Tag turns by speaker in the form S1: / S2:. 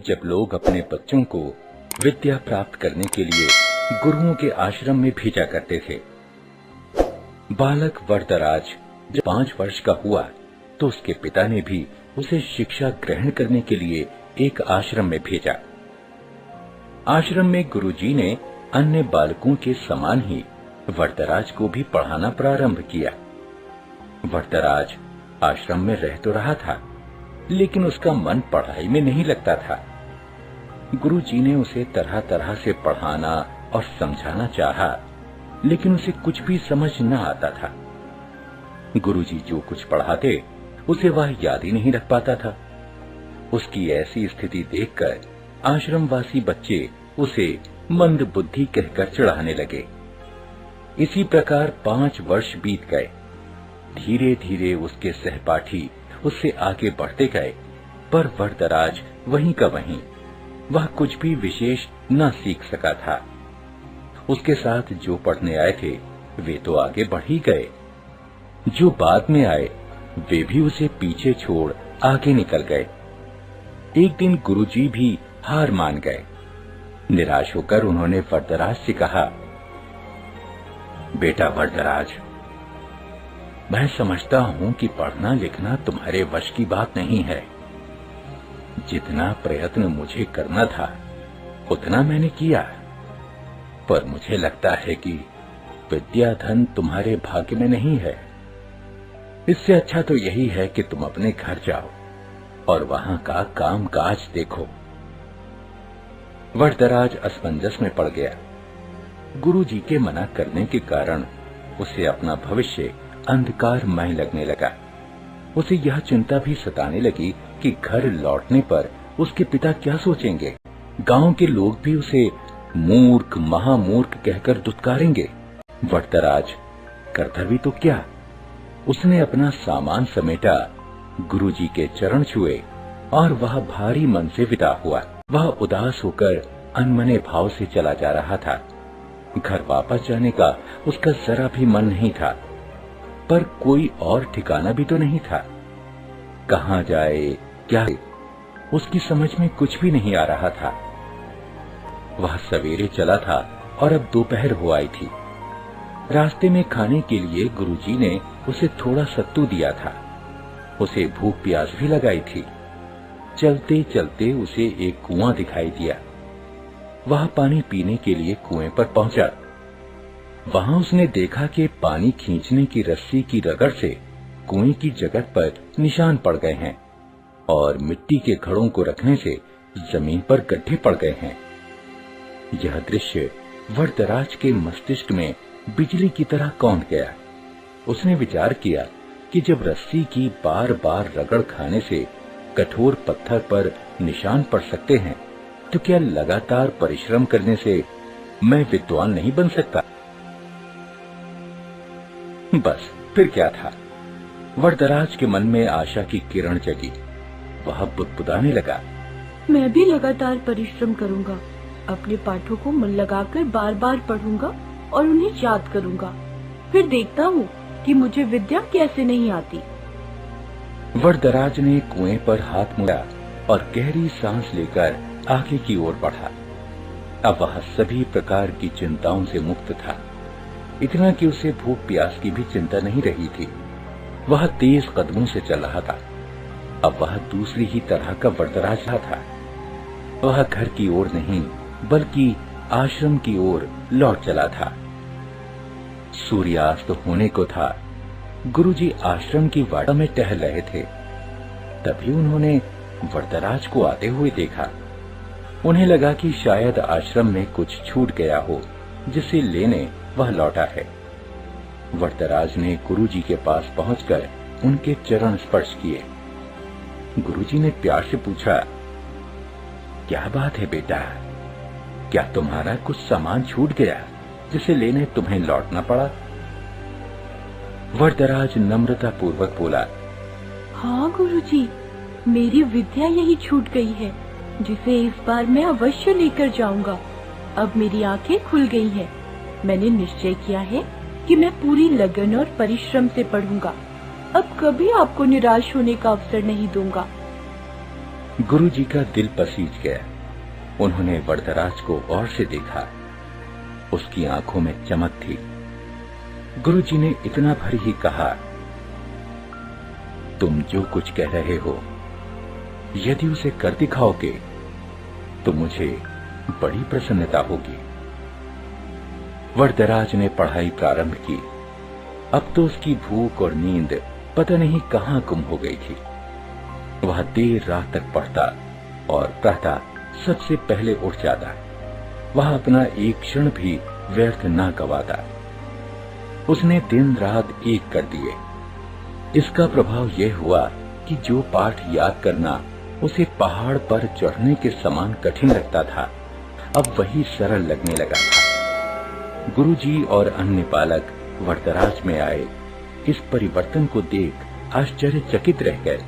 S1: जब लोग अपने बच्चों को विद्या प्राप्त करने के लिए गुरुओं के आश्रम में भेजा करते थे। बालक वरदराज जब 5 वर्ष का हुआ तो उसके पिता ने भी उसे शिक्षा ग्रहण करने के लिए एक आश्रम में भेजा। आश्रम में गुरुजी ने अन्य बालकों के समान ही वरदराज को भी पढ़ाना प्रारंभ किया। वरदराज आश्रम में रह तो रहा था, लेकिन उसका मन पढ़ाई में नहीं लगता था। गुरुजी ने उसे तरह तरह से पढ़ाना और समझाना चाहा, लेकिन उसे कुछ भी समझ न आता था। गुरुजी जो कुछ पढ़ाते उसे वह याद ही नहीं रख पाता था। उसकी ऐसी स्थिति देखकर आश्रमवासी बच्चे उसे मंद बुद्धि कहकर चिढ़ाने लगे। इसी प्रकार 5 वर्ष बीत गए। धीरे धीरे उसके सहपाठी उससे आगे बढ़ते गए, पर वरदराज वहीं का वहीं, वह कुछ भी विशेष न सीख सका था। उसके साथ जो पढ़ने आए थे वे तो आगे बढ़ ही गए, जो बाद में आए वे भी उसे पीछे छोड़ आगे निकल गए। एक दिन गुरुजी भी हार मान गए। निराश होकर उन्होंने वरदराज से कहा, बेटा वरदराज, मैं समझता हूं कि पढ़ना लिखना तुम्हारे वश की बात नहीं है। जितना प्रयत्न मुझे करना था उतना मैंने किया, पर मुझे लगता है कि विद्या धन तुम्हारे भाग्य में नहीं है। इससे अच्छा तो यही है कि तुम अपने घर जाओ और वहां का काम काज देखो। वरदराज असमंजस में पड़ गया। गुरुजी के मना करने के कारण उसे अपना भविष्य अंधकारमय लगने लगा। उसे यह चिंता भी सताने लगी कि घर लौटने पर उसके पिता क्या सोचेंगे। गांव के लोग भी उसे मूर्ख महामूर्ख कहकर दुत्कारेंगे। वरदराज करता भी तो क्या, उसने अपना सामान समेटा, गुरुजी के चरण छुए और वह भारी मन से विदा हुआ। वह उदास होकर अनमने भाव से चला जा रहा था। घर वापस जाने का उसका जरा भी मन नहीं था, पर कोई और ठिकाना भी तो नहीं था। कहां जाए क्या, उसकी समझ में कुछ भी नहीं आ रहा था। वह सवेरे चला था और अब दोपहर हो आई थी। रास्ते में खाने के लिए गुरुजी ने उसे थोड़ा सत्तू दिया था। उसे भूख प्यास भी लगाई थी। चलते चलते उसे एक कुआं दिखाई दिया। वह पानी पीने के लिए कुएं पर पहुंचा। वहां उसने देखा कि पानी खींचने की रस्सी की रगड़ से कुएं की जगह पर निशान पड़ गए हैं और मिट्टी के घड़ों को रखने से जमीन पर गड्ढे पड़ गए हैं। यह दृश्य वरदराज के मस्तिष्क में बिजली की तरह कौंध गया। उसने विचार किया कि जब रस्सी की बार बार रगड़ खाने से कठोर पत्थर पर निशान पड़ सकते हैं, तो क्या लगातार परिश्रम करने से मैं विद्वान नहीं बन सकता? बस फिर क्या था। वरदराज के मन में आशा की किरण जगी। वह बुदबुदाने लगा,
S2: मैं भी लगातार परिश्रम करूंगा, अपने पाठों को मन लगाकर बार बार पढ़ूंगा और उन्हें याद करूंगा। फिर देखता हूँ कि मुझे विद्या कैसे नहीं आती।
S1: वरदराज ने कुएं पर हाथ मुड़ा और गहरी सांस लेकर आगे की ओर बढ़ा। अब वह सभी प्रकार की चिंताओं से मुक्त था। इतना कि उसे भूख प्यास की भी चिंता नहीं रही थी। वह तेज कदमों से चल रहा था। अब वह दूसरी ही तरह का वरदराज था। वह घर की ओर नहीं बल्कि आश्रम की ओर लौट चला था। सूर्यास्त होने को था। गुरुजी आश्रम की वाड़ा में टहल रहे थे। तभी उन्होंने वरदराज को आते हुए देखा। उन्हें लगा कि शायद आश्रम में कुछ छूट गया हो, जिसे लेने वह लौटा है। वरदराज ने गुरुजी के पास पहुंचकर उनके चरण स्पर्श किए। गुरुजी ने प्यार से पूछा, क्या बात है बेटा, क्या तुम्हारा कुछ सामान छूट गया जिसे लेने तुम्हें लौटना पड़ा? वरदराज नम्रता पूर्वक बोला,
S2: हाँ गुरुजी, मेरी विद्या यही छूट गई है, जिसे इस बार मैं अवश्य लेकर जाऊंगा। अब मेरी आंखें खुल गई हैं। मैंने निश्चय किया है कि मैं पूरी लगन और परिश्रम से पढ़ूंगा। अब कभी आपको निराश होने का अवसर नहीं दूंगा।
S1: गुरुजी का दिल पसीज गया। उन्होंने वरदराज को गौर से देखा। उसकी आंखों में चमक थी। गुरुजी ने इतना भर ही कहा, तुम जो कुछ कह रहे हो, यदि उसे कर दिखाओगे तो मुझे बड़ी प्रसन्नता होगी। वरदराज ने पढ़ाई प्रारंभ की। अब तो उसकी भूख और नींद पता नहीं कहां गुम हो गई थी। वह देर रात तक पढ़ता और प्रातः सबसे पहले उठ जाता। वह अपना एक क्षण भी व्यर्थ न गवाता। उसने दिन रात एक कर दिए। इसका प्रभाव यह हुआ कि जो पाठ याद करना उसे पहाड़ पर चढ़ने के समान कठिन लगता था, अब वही सरल लगने लगा था। गुरुजी और अन्य बालक वरदराज में आए। इस परिवर्तन को देख आश्चर्यचकित रह गए।